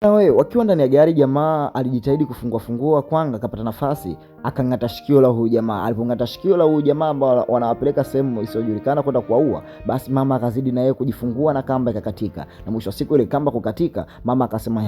Na wewe wakiwa ndani ya gari, jamaa alijitahidi kufungua kwanga, akapata nafasi akang'ata shikio la huyu jamaa. Alipong'ata shikio la huyu jamaa ambao wanawapeleka sehemu isiyojulikana kwenda kuwaua, basi mama akazidi na yeye kujifungua na kamba ikakatika. Na mwisho wa siku ile kamba kukatika, mama akasema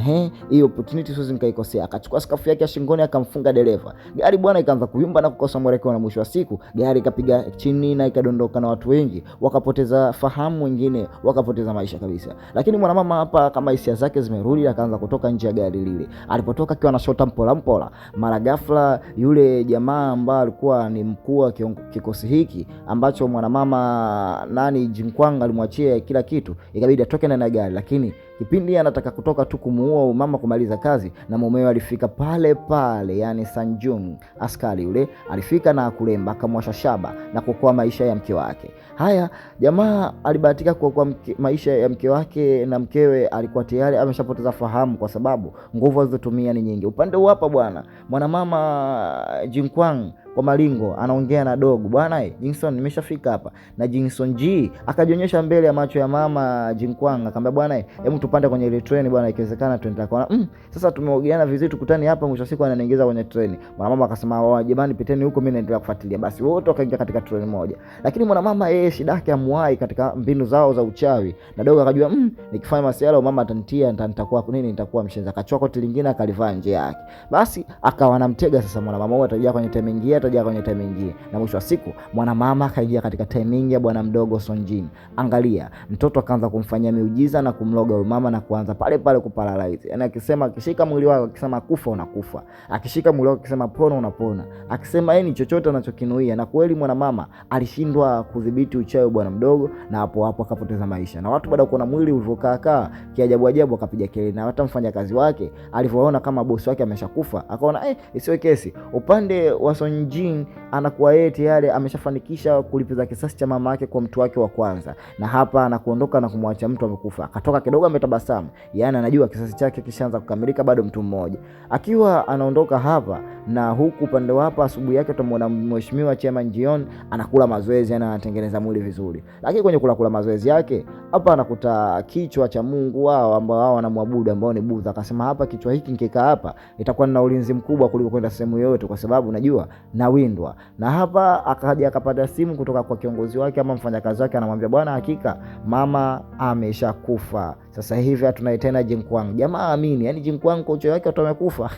hiyo opportunity siwezi nikaikosea. Akachukua skafu yake ya shingoni akamfunga dereva. Gari bwana ikaanza kuyumba na kukosa mwelekeo, na mwisho wa siku gari ikapiga chini na ikadondoka, na watu wengi wakapoteza fahamu, wengine wakapoteza maisha kabisa. Lakini mwanamama hapa kama hisia zake zimerudi, akaanza kutoka nje ya gari lile. Alipotoka akiwa anashota mpola, mara ghafla yule jamaa ambaye alikuwa ni mkuu wa kikosi hiki ambacho mwanamama Jinkwang alimwachia kila kitu, ikabidi atoke ndani ya gari. Lakini kipindi anataka kutoka tu kumuua mama kumaliza kazi, na mumewe alifika pale pale, yani Sanjung, askari yule alifika na kulemba, akamwasha shaba na kuokoa maisha ya mke wake. Haya, jamaa alibahatika kuokoa maisha ya mke wake, na mkewe alikuwa tayari ameshapoteza fahamu kwa sababu nguvu alizotumia ni nyingi. Upande huu hapa bwana, mwanamama Jinkwang kwa malingo anaongea na dogo, bwana Jinson nimeshafika hapa. Na Jinson G akajionyesha mbele ya macho ya mama Jinkwang, akamwambia bwana hebu tupande kwenye ile treni bwana, ikiwezekana twende. Akaona sasa tumeogeana vizuri, tukutane hapa, mwisho siku ananiingiza kwenye treni. Mwanamama akasema jamani, piteni huko, mimi naendelea kufuatilia. Basi wote wakaingia katika treni moja, lakini mwanamama yeye shida yake amuai katika mbinu zao za uchawi, na dogo akajua nikifanya masiala mama atanitia, nitakuwa nini, nitakuwa mshenza. Akachukua koti lingine akalivaa nje yake, basi akawa anamtega sasa mwanamama huyo atajia kwenye timing, atajia kwenye timing. Na mwisho wa siku mwanamama akaingia katika timing ya bwana mdogo Sonjin. Angalia, mtoto akaanza kumfanyia miujiza na kumloga huyo mama na kuanza pale pale kuparalyze. Yaani akisema akishika mwili wake, akisema kufa unakufa, akishika mwili wake akisema pona unapona, akisema yeye ni chochote anachokinuia. Na kweli mwanamama alishindwa kudhibiti uchawi bwana mdogo, na hapo hapo akapoteza maisha. Na watu baada ya kuona mwili ulivyokaa kiajabu ajabu akapiga kelele, na hata mfanyakazi wake alivyoona kama bosi wake ameshakufa akaona isiwe kesi. Upande wa Sonjin anakuwa yeye tayari ameshafanikisha kulipiza kisasi cha mama yake kwa mtu wake wa kwanza, na hapa anakuondoka na kumwacha mtu amekufa. Akatoka kidogo ametabasamu, yaani anajua kisasi chake kishaanza kukamilika, bado mtu mmoja. Akiwa anaondoka hapa, na huku upande wa hapa asubuhi yake tumeona mheshimiwa Chairman Jion anakula mazoezi, yani anatengeneza mwili vizuri. Lakini kwenye kula mazoezi yake hapa anakuta kichwa cha Mungu wao ambao wao wanamwabudu, ambao ni Buddha. Akasema hapa kichwa hiki nikikaa hapa itakuwa na ulinzi mkubwa kuliko kwenda sehemu yoyote, kwa sababu najua nawindwa. Na hapa akaja akapata simu kutoka kwa kiongozi wake ama mfanyakazi wake, anamwambia bwana, hakika mama ameshakufa, sasa hivi hatuna tena Jinkwang. Jamaa amini, yani Jinkwang kocha wake watu wamekufa.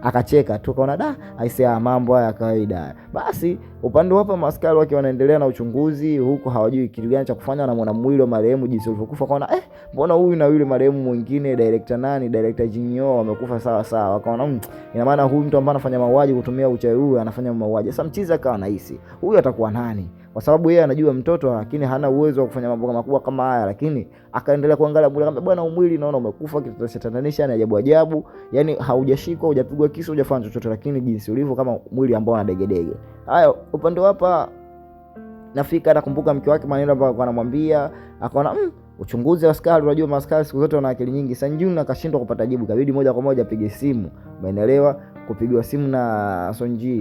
Akacheka tu, kaona aisee, mambo haya kawaida. Basi upande hapa maskari wake wanaendelea na uchunguzi, huko hawajui kitu gani cha kufanya. Na mwana mwili wa marehemu jinsi ulivyokufa, kaona mbona huyu na yule marehemu mwingine director Jinyo wamekufa sawa sawa. Wakaona ina maana huyu mtu ambaye anafanya mauaji kutumia uchawi huu anafanya mauaji. Sasa mchizi akawa anahisi huyu atakuwa nani, kwa sababu yeye anajua mtoto lakini hana uwezo wa kufanya mambo makubwa kama haya. Lakini akaendelea kuangalia mwili, akamwambia bwana, mwili naona umekufa, kitu cha shetananisha, ni ajabu ajabu, yani haujashikwa, hujapigwa kisu, hujafanya chochote, lakini jinsi ulivyo kama mwili ambao una degedege. Hayo upande hapa nafika, nakumbuka mke wake maneno ambayo anamwambia, akaona uchunguzi wa askari, unajua maskari siku zote wana akili nyingi. Sanjun akashindwa kupata jibu, kabidi moja kwa moja apige simu, umeelewa, kupigiwa simu na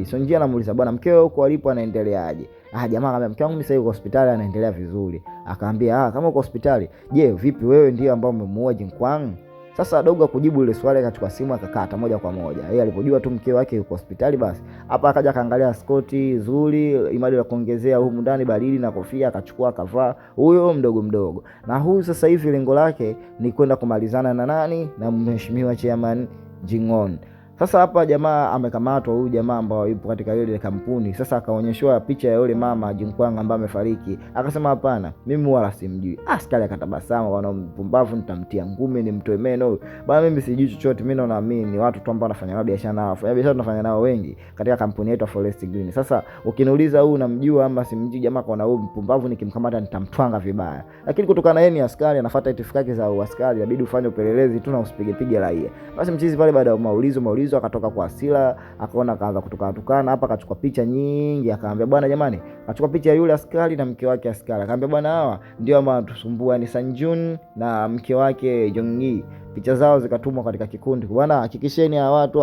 Sonji anamuuliza bwana, mkeo huko alipo anaendeleaje? Jamaa akamwambia mke wangu mimi sasa yuko hospitali anaendelea vizuri. Akaambia kama uko hospitali, je, vipi wewe ndio ambao umemuua Jinkwang? Sasa dogo kujibu ile swali, akachukua simu akakata moja kwa moja. Yeye alipojua tu mke wake yuko hospitali, basi hapa akaja kaangalia skoti nzuri, imadi la kuongezea humu ndani baridi na kofia, akachukua akavaa huyo mdogo. Na huyu sasa hivi lengo lake ni kwenda kumalizana na nani, na mheshimiwa Chairman Jingon. Sasa hapa jamaa amekamatwa, huyu jamaa ambao yupo katika ile kampuni. Sasa akaonyeshwa picha ya yule mama Jinkwang ambaye amefariki. Akasema hapana, mimi wala simjui. Askari akatabasamu, bwana mpumbavu, nitamtia ngumi nimtoe meno. Bwana mimi sijui chochote, mimi naamini ni watu tu ambao wanafanya nao biashara nao. Fanya biashara tunafanya nao wengi katika kampuni yetu Forest Green. Sasa ukiniuliza huyu namjua ama simjui, jamaa kaona huyu mpumbavu nikimkamata nitamtwanga vibaya. Lakini kutokana yeye ni askari, anafuata itifaki za askari, inabidi ufanye upelelezi tu na usipige raia. Basi mchizi pale baada ya maulizo akatoka kwa hasira, akaona kaanza kutukana hapa, akachukua picha nyingi, akaambia bwana jamani, akachukua picha ya yule askari na mke wake askari, akaambia bwana, hawa ndio ama tusumbua, ni Sanjun na mke wake Jongyi. Picha zao zikatumwa katika kikundi, bwana hakikisheni hawa watu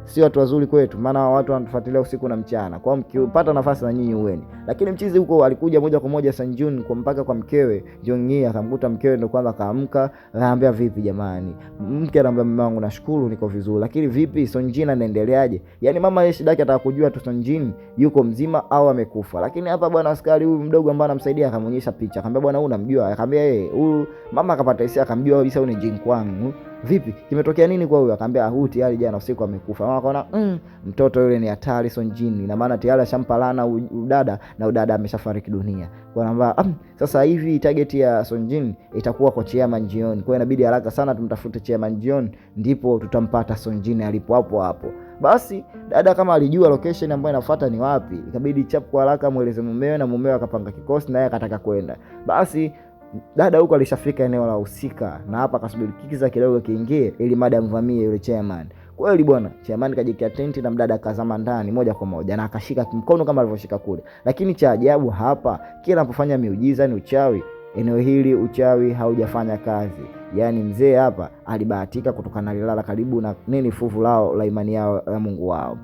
sio watu wazuri kwetu, maana watu wanatufuatilia usiku na mchana. Kwa mkipata nafasi na nyinyi uweni. Lakini mchizi huko alikuja moja kwa moja Sanjun kwa mpaka kwa mkewe Jongyi, akamkuta mkewe ndio kwanza kaamka, anamwambia vipi jamani? Mke anamwambia mama wangu nashukuru niko vizuri, lakini vipi Sonjin anaendeleaje? Yani mama yeye shida yake ataka kujua tu Sonjin yuko mzima au amekufa. Lakini hapa bwana askari huyu mdogo ambaye anamsaidia akamonyesha picha, akamwambia bwana huyu unamjua? Akamwambia huyu mama akapata hisia, akamjua kabisa huyu ni Jinkwang. Vipi kimetokea nini kwa huyu? Akamwambia huyu tayari jana usiku amekufa. Mama akaona mtoto yule ni hatari Sonjin, ina maana tayari ashampalana udada na udada ameshafariki dunia. Kwa namba sasa hivi target ya Sonjin itakuwa kwa Chairman Jion. Kwa hiyo inabidi haraka sana tumtafute Chairman Jion, ndipo tutampata Sonjin alipo hapo hapo. Basi dada kama alijua location ambayo inafuata ni wapi, ikabidi chap kwa haraka mueleze mumewe, na mumewe akapanga kikosi naye akataka kwenda. Basi dada huko alishafika eneo la husika, na hapa akasubiri kikiza kidogo kiingie ili madam vamie yule chairman. Kweli bwana, chairman kajikia tenti na mdada kazama ndani moja kwa moja na akashika mkono kama alivyoshika kule. Lakini cha ajabu hapa, kila anapofanya miujiza ni uchawi. Eneo hili uchawi haujafanya kazi. Yaani mzee hapa alibahatika kutokana na lilala karibu na fuvu lao la imani yao ya Mungu wao.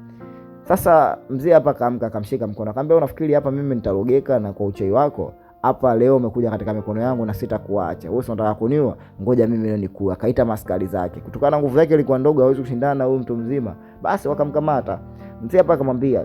Sasa mzee hapa kaamka, akamshika mkono, akamwambia unafikiri hapa mimi nitarogeka na kwa uchawi wako? Hapa leo umekuja katika mikono yangu na sitakuacha. Wewe unataka kuniua? Ngoja mimi leo nikua. Kaita maskari zake. Kutokana na nguvu yake ilikuwa ndogo, hawezi kushindana na huyu mtu mzima. Basi wakamkamata. Mzee hapa akamwambia,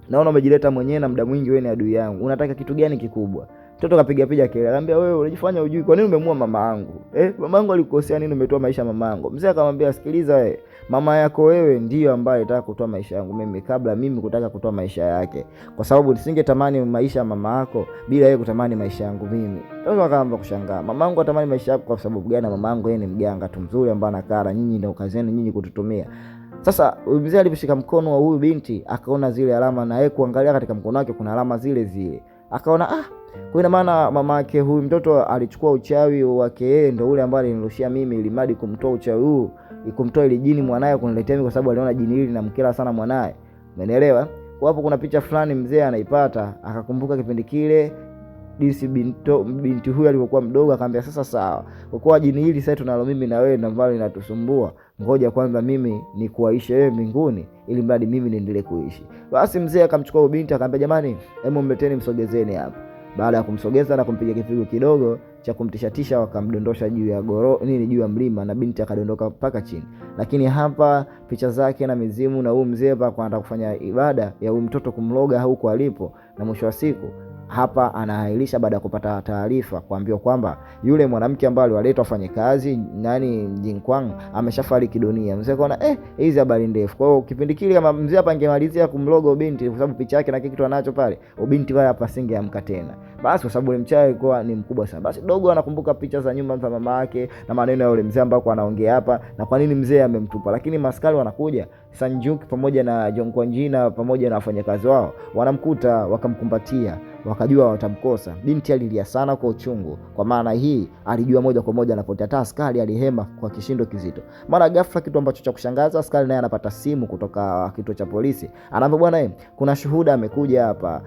naona umejileta mwenyewe na muda mwingi, wewe ni adui yangu. Unataka kitu gani kikubwa? Mtoto kapiga kelele, akamwambia wewe unajifanya hujui, kwa nini umemuua mama yangu? Mama yangu alikukosea nini umetoa maisha ya mama yangu? Mzee akamwambia, sikiliza wewe, mama yako wewe ndiyo ambaye alitaka kutoa maisha yangu mimi kabla mimi kutaka kutoa maisha yake. Kwa sababu nisingetamani maisha ya mama yako bila yeye kutamani maisha yangu mimi. Mtoto akaanza kushangaa. Mama yangu atamani maisha yako kwa sababu gani? Mama yangu yeye ni mganga tu mzuri ambaye anakara, nyinyi ndio kazi yenu nyinyi kututumia. Sasa mzee aliposhika mkono wa huyu binti akaona zile alama, na yeye kuangalia katika mkono wake kuna alama zile zile. Akaona kwa ina maana mama yake huyu mtoto alichukua uchawi wake yeye ndio ule ambaye alinirushia mimi ili madi kumtoa uchawi huu, kumtoa ile jini mwanae kuniletea mimi, kwa sababu aliona jini hili linamkera sana mwanae. Umeelewa? Kwa hapo kuna picha fulani mzee anaipata, akakumbuka kipindi kile jinsi binti huyu alipokuwa mdogo, akamwambia sasa sawa, kwa kuwa jini hili sasa tunalo mimi na wewe ndio ambalo linatusumbua, ngoja kwanza mimi ni kuaisha wewe mbinguni ili mradi mimi niendelee kuishi. Basi mzee akamchukua binti akamwambia, jamani hebu mleteni msogezeni hapa. Baada ya kumsogeza na kumpiga kipigo kidogo cha kumtishatisha, wakamdondosha juu ya juu ya mlima, na binti akadondoka mpaka chini. Lakini hapa picha zake na mizimu na huyu mzee hapa anataka kufanya ibada ya huyu mtoto kumloga huko alipo, na mwisho wa siku hapa anahailisha baada ya kupata taarifa kuambiwa kwamba yule mwanamke ambaye aliwaletwa afanye kazi Jinkwang ameshafariki dunia. Mzee kaona hizi habari ndefu. Kwa hiyo kipindi kile kama mzee hapa angemalizia kumloga binti, kwa sababu picha yake na kitu anacho pale, binti wala hapa singeamka tena. Basi kwa sababu mchawi alikuwa ni mkubwa sana. Basi dogo anakumbuka picha za nyuma za mama yake na maneno ya yule mzee ambao anaongea hapa na kwa nini mzee amemtupa. Lakini maskari wanakuja, Sanjuk pamoja na Jongkwanjina pamoja na wafanyakazi wao wanamkuta, wakamkumbatia, wakajua watamkosa. Binti alilia sana kwa uchungu, kwa maana hii alijua moja kwa moja anapotea. Hata askari alihema kwa kishindo kizito. Mara ghafla, kitu ambacho cha kushangaza, askari naye anapata simu kutoka kituo cha polisi. Anaambia bwana, kuna shuhuda amekuja hapa.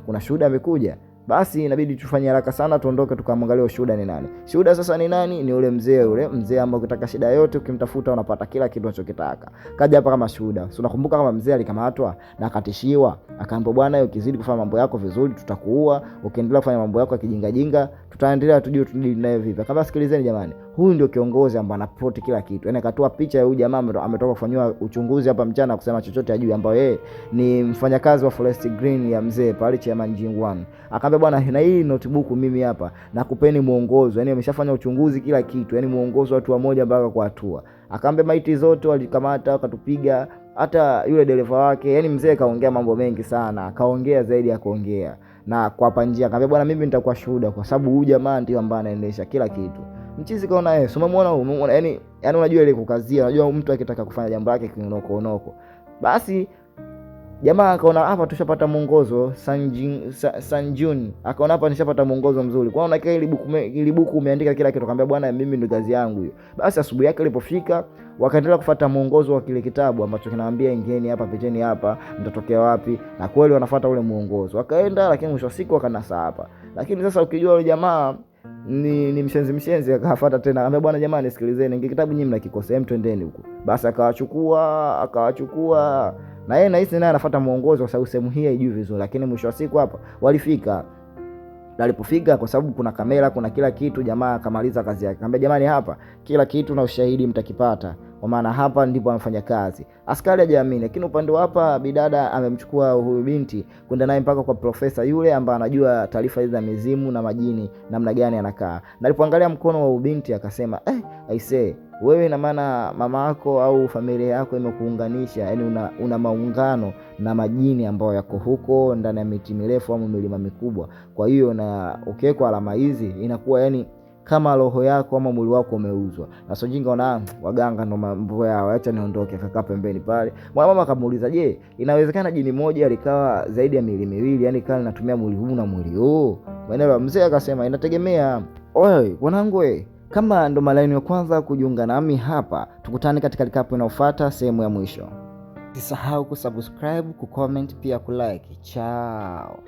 Kuna shuhuda amekuja. Basi inabidi tufanye haraka sana tuondoke tukamwangalie ushuhuda ni nani. Shuhuda sasa ni nani? Ni yule mzee ambaye ukitaka shida yote ukimtafuta unapata kila kitu unachokitaka. Kaja hapa kama shuhuda. So unakumbuka kama mzee alikamatwa na akatishiwa, akaambiwa bwana, ukizidi kufanya mambo yako vizuri tutakuua, ukiendelea kufanya mambo yako ya kijinga jinga tutaendelea tujue tudili naye vipi. Kama sikilizeni jamani, huyu ndio kiongozi ambaye anaplot kila kitu. Yaani akatoa picha ya huyu jamaa ametoka kufanywa uchunguzi hapa mchana kusema chochote ajui, ambaye yeye ni mfanyakazi wa Forest Green ya mzee pale Chairman Jingwang. Akamwambia bwana, na hii notebook mimi hapa nakupeni muongozo. Yaani ameshafanya uchunguzi kila kitu, yaani muongozo hatua moja mpaka kwa hatua. Akamwambia maiti zote walikamata wakatupiga, hata yule dereva wake. Yaani mzee kaongea mambo mengi sana, kaongea zaidi ya kuongea. Na kwa hapa njia akamwambia bwana, mimi nitakuwa shuhuda kwa sababu huyu jamaa ndio ambaye anaendesha kila kitu. Mchizi kaona umemwona yaani unajua ile kukazia, unajua mtu akitaka kufanya jambo lake kinoko. Basi jamaa akaona hapa tushapata mwongozo. Sanjun akaona hapa nishapata mwongozo mzuri. Kwa hiyo ile buku umeandika kila kitu. Akamwambia bwana, mimi ndio kazi yangu hiyo. Basi asubuhi yake ilipofika, wakaendelea kufuata mwongozo wa kile kitabu ambacho kinawaambia ingieni hapa, piteni hapa, mtatokea wapi. Na kweli wanafuata ule mwongozo. Wakaenda, lakini mwisho wa siku wakanasa hapa. Lakini sasa ukijua yule jamaa ni mshenzi akafuata tena. Akamwambia bwana, jamani sikilizeni, kitabu nyinyi mnakikosa, twendeni huko. Basi akawachukua na yeye nahisi naye anafuata muongozo kwa sababu sehemu hii haijui vizuri, lakini mwisho wa siku hapa walifika. Alipofika, kwa sababu kuna kamera, kuna kila kitu, jamaa akamaliza kazi yake. Akamwambia jamani, hapa kila kitu na ushahidi mtakipata, kwa maana hapa ndipo anafanya kazi. Askari hajaamini, lakini upande wa hapa bidada amemchukua huyu binti kwenda naye mpaka kwa profesa yule ambaye anajua taarifa hizi za mizimu na majini namna gani anakaa. Na alipoangalia mkono wa huyu binti akasema, aisee, wewe ina maana mama yako au familia yako imekuunganisha, yani una maungano na majini ambayo yako huko ndani ya miti mirefu au milima mikubwa. Kwa hiyo na ukiwekwa alama hizi inakuwa yani kama roho yako ama mwili wako umeuzwa. Na Sojinga ona waganga ndo mambo yao, acha niondoke. Akakaa pembeni pale. Mama akamuuliza, je, inawezekana jini moja alikawa zaidi ya miili miwili, yani kama linatumia mwili huu na mwili huu? Mwenyewe mzee akasema inategemea. Oi wanangu, kama ndo mara ya kwanza kujiunga nami hapa, tukutane katika recap inayofuata, sehemu ya mwisho. Usisahau kusubscribe, kucomment, pia kulike. Ciao.